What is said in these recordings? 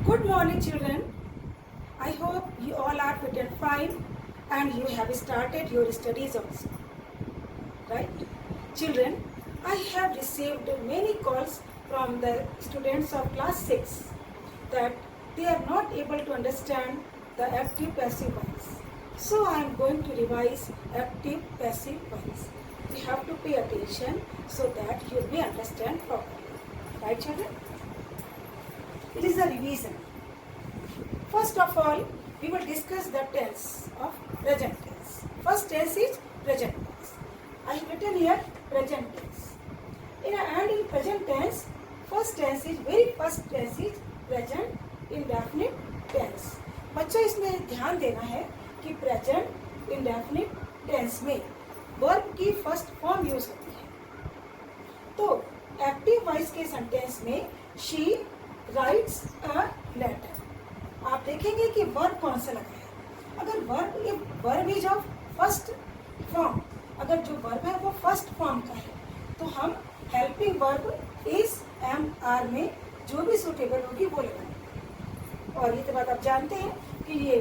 Good morning, children. I hope you all are fit and fine and you have started your studies also. Right? Children, I have received many calls from the students of class 6 that they are not able to understand the active passive voice. So I am going to revise active passive voice. You have to pay attention so that you may understand properly. Right, children? It is a revision. First of all, we will discuss the tense of present tense. First tense is present tense. I have written here present tense. In present tense, first tense is present indefinite tense. बच्चों इसमें ध्यान देना है कि present indefinite tense में verb की first form use होती है. तो एक्टिव वॉइस के सेंटेंस में शी राइट्स अ लेटर. आप देखेंगे कि वर्ब कौन सा लगा है. अगर verb is of first form, अगर जो वर्ब है वो फर्स्ट फॉर्म का है तो हम helping verb is am are में जो भी सुटेबल होगी वो लगाएंगे. और ये तो बात आप जानते हैं कि ये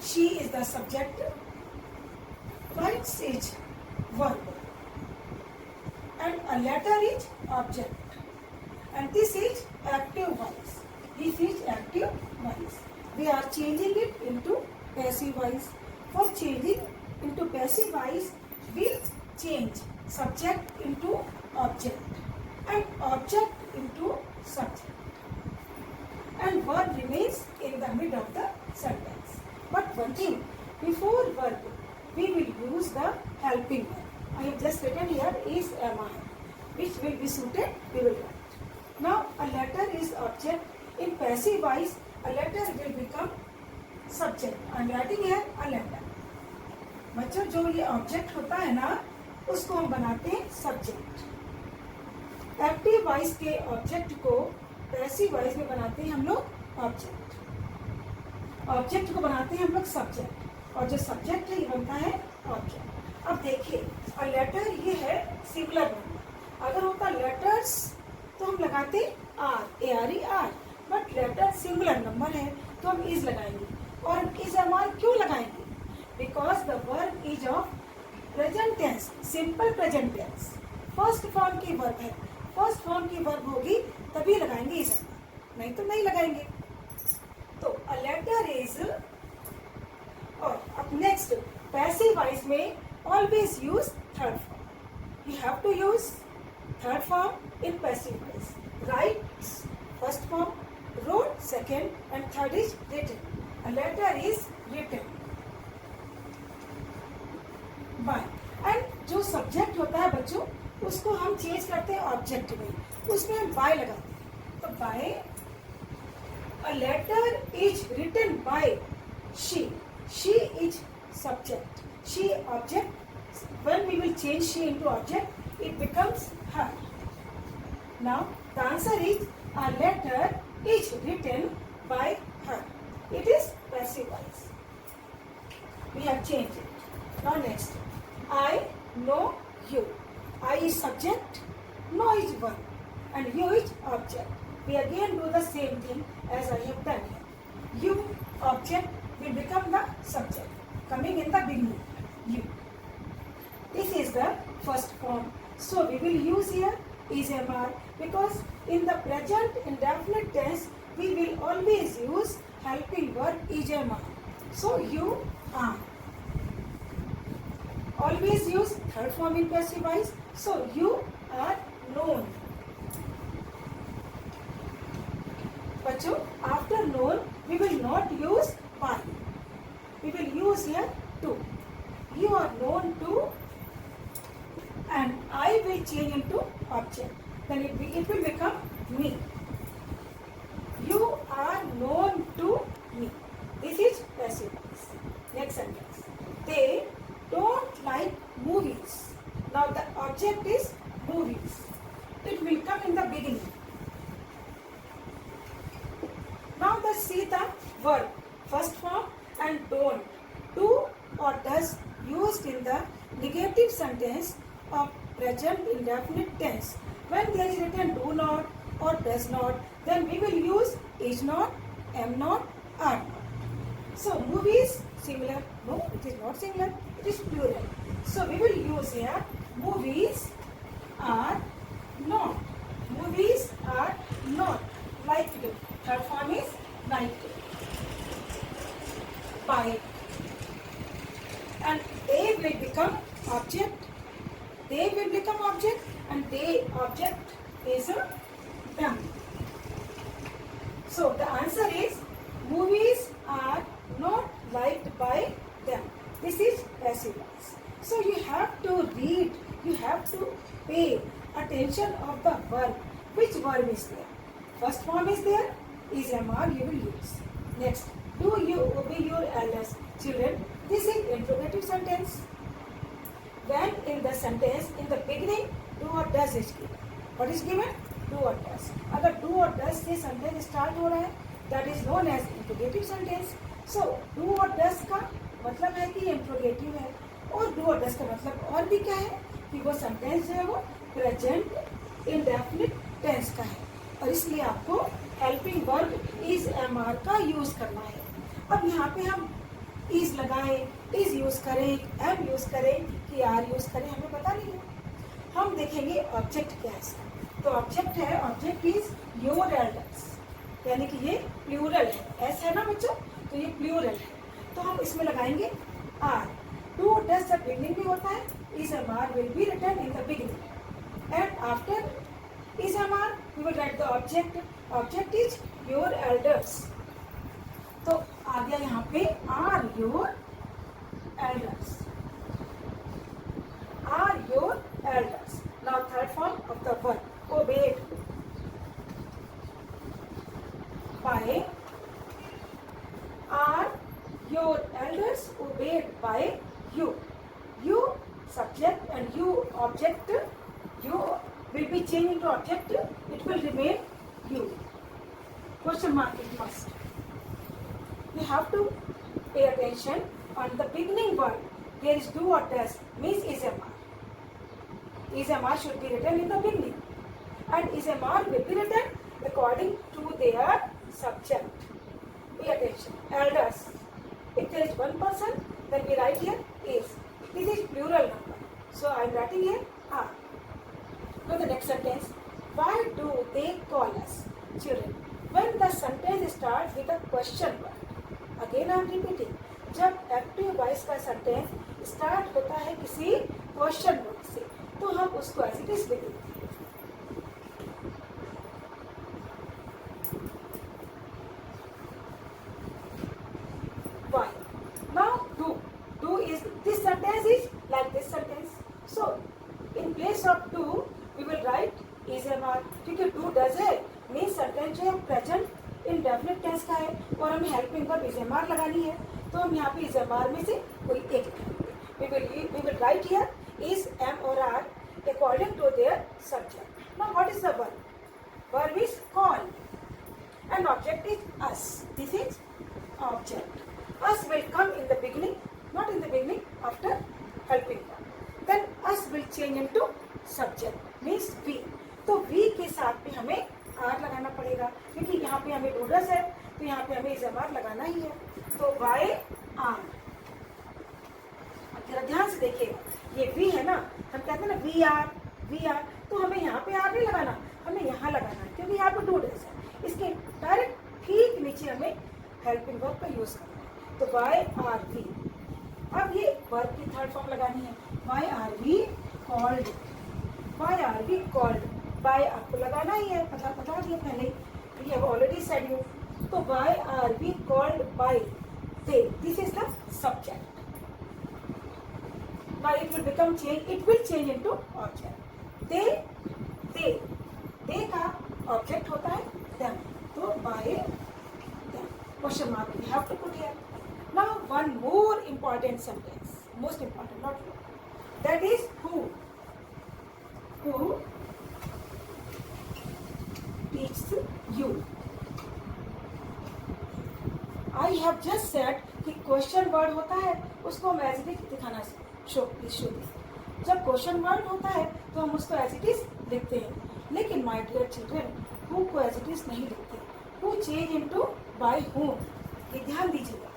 she is the subject, rights is verb and a letter is object and this is active voice. This is active voice. We are changing it into passive voice. For changing into passive voice, we change subject into object and object into subject and verb remains in the mid of the sentence. But one thing, before verb we will use the helping verb. I have just written here is am I, which will be suited, we will write. Now a letter is object. In passive voice, a letter will become subject. I am writing here a letter. बच्चों जो ये object होता है ना उसको हम बनाते हैं सब्जेक्ट. एक्टिव वॉइस के ऑब्जेक्ट को पैसिव वॉइस में बनाते हैं हम लोग ऑब्जेक्ट. ऑब्जेक्ट को बनाते हैं हम लोग सब्जेक्ट और जो सब्जेक्ट है ये बनता है ऑब्जेक्ट. अब देखिए और लेटर ये है सिंगुलर नंबर. अगर होता लेटर्स तो हम लगाते are, A R E are. But letter singular number है तो हम इज लगाएंगे. और इज एम आर क्यों लगाएंगे? Because the verb is of present tense, simple present tense. First form की वर्ब है, फर्स्ट फॉर्म की वर्ब होगी तभी लगाएंगे इज एम आर, नहीं तो नहीं लगाएंगे. तो अ लेटर इज. और अब नेक्स्ट पैसिव वॉइस में always use third form. We have to use third form in passive voice. Writes first form, wrote second, and third is written. A letter is written by. And जो subject होता है बच्चों उसको हम change करते हैं object में, उसमें हम by लगाते हैं. तो by a letter is written by she. She is subject. She object. When we will change she into object, it becomes her. Now the answer is a letter is written by her. It is passive voice. We have changed it. Now next, I know you. I is subject, know is verb, and you is object. We again do the same thing as I have done here. You object will become the subject coming in the beginning. You. This is the first form. So we will use here is MR because in the present indefinite tense we will always use helping verb is MR. So you are. Always use third form in passive voice. So you are known. बच्चों after known we will not use by. We will use here to. You are known to, and I will change into object. Then it will become me. You are known to me. This is passive voice. Next sentence. They don't like movies. Now the object is movies. It will come in the beginning. Now let's see the verb. First form and don't. Do or does used in the negative sentence of present indefinite tense. When there is written do not or does not, then we will use is not, am not, are not. So movies similar? No, it is not similar. It is plural. So we will use here movies are not. Movies are not liked. Third form is liked by. And they will become object. They will become object, and they object is them. So the answer is movies are not liked by them. This is passive voice. So you have to read, you have to pay attention of the verb. Which verb is there? First form is there, is MR you will use. Next, do you obey your elders? Children, this is interrogative sentence. When in the sentence, in the beginning, do or does is given. What is given? Do or does. अगर do or does से sentence start हो रहा है, that is known as interrogative sentence. So do or does का मतलब है कि interrogative है, और do or does का मतलब और भी क्या है कि वो sentence जो है वो present indefinite tense का है, और इसलिए आपको helping verb is MR का यूज करना है. अब यहाँ पे हम is लगाएं, is यूज करें, am यूज करें कि are यूज करें, हमें पता नहीं है. हम देखेंगे ऑब्जेक्ट क्या है इसका. तो ऑब्जेक्ट है, ऑब्जेक्ट इज योर एल्डर्स, यानी कि ये प्लूरल है. एस है ना बच्चों, तो ये प्लूरल है. तो हम इसमें लगाएंगे आर. डू डज जब बिगनिंग में होता है, is am are will be written in the beginning, and after is am are we will write the object. Object is your elders. तो आ गया यहाँ पे are your elders. Are your elders. Now third form of the verb, obeyed by. Are your elders obeyed by you? You subject and you object. You will be changed into object. It will remain you. Question mark it must. You have to pay attention on the beginning word. There is do or does, means is a mark. Is a mark should be written in the beginning, and is a mark will be written according to their subject. Pay attention. Elders. If there is one person, then we write here is. This is plural number, so I am writing here are. Now the next sentence. Why do they call us children? When the sentence starts with a question word. Again I am repeating. जब active voice का sentence start होता है किसी question word से, तो हम उसको as it is लिख देते हैं. Why? Now do. Do is this sentence is like this sentence. So in place of do we will write is MR, क्योंकि do does है means सेंटेंस जो है प्रेजेंट इंडेफिनिट टेंस का है और हमें helping verb is am are लगानी है. तो हम यहाँ पे इज एम आर में से कोई एक लिखेंगे. we will write here is m or r according to their subject. Now what is the verb? Verb is call and object is us. This is object. Us will come in the beginning, not in the beginning, after helping verb. Then us will change into subject, means we. तो we के साथ में हमें r लगाना पड़ेगा, क्योंकि यहाँ पे हमें डूडस है, तो यहाँ पे हमें इज एम आर लगाना ही है. तो वाई आर. जरा ध्यान से देखिएगा, ये वी है ना, हम कहते हैं ना वी आर, तो हमें यहाँ पे आर नहीं लगाना, हमें यहाँ लगाना है, क्योंकि यहाँ पे डूडस है. इसके डायरेक्ट ठीक नीचे हमें हेल्पिंग वर्ब का यूज करना है. तो वाई आर वी. अब ये वर्ब की थर्ड फॉर्म लगानी है. Why are we called. Why are we called. By आपको लगाना ही है, बता दिया पहले, we have already said you. तो why are we called by they. This is the subject. Now it will become change. It will change into object. They का object होता है them. तो by them. Question mark we have to put here. Now one more important sentence. Most important, not more. That is who. Who teaches you. I have just said कि question word होता है उसको हम as it is दिखाना show this. जब question word होता है तो हम उसको एज इट इज लिखते हैं. लेकिन माय डियर चिल्ड्रन, हु को एज इट इज नहीं लिखते. Who change into by whom, ये ध्यान दीजिएगा,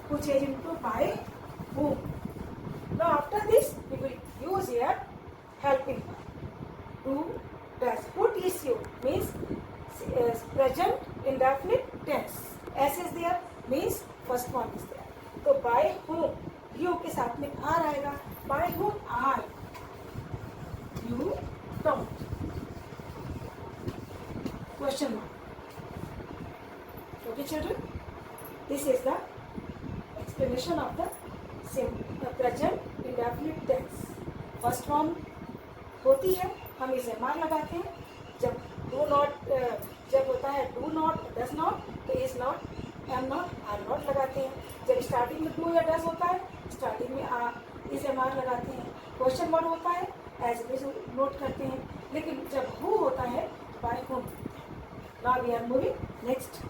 who change into by whom. Now after this we will use here helping verb. To does. Who teach you means present indefinite tense. S is there means first one is there. तो by whom you के साथ में R आएगा. By whom I you don't. Question mark. Okay children, this is the explanation of the present indefinite tense. First form होती है, हम इसे मार लगाते हैं. जब do not जब होता है do not does not तो is not am not are not लगाते हैं. जब स्टार्टिंग में do या does होता है स्टार्टिंग में are इसे मार लगाते हैं. क्वेश्चन वर्ड होता है एज इट नोट करते हैं. लेकिन जब who होता है by whom. Now we are moving next.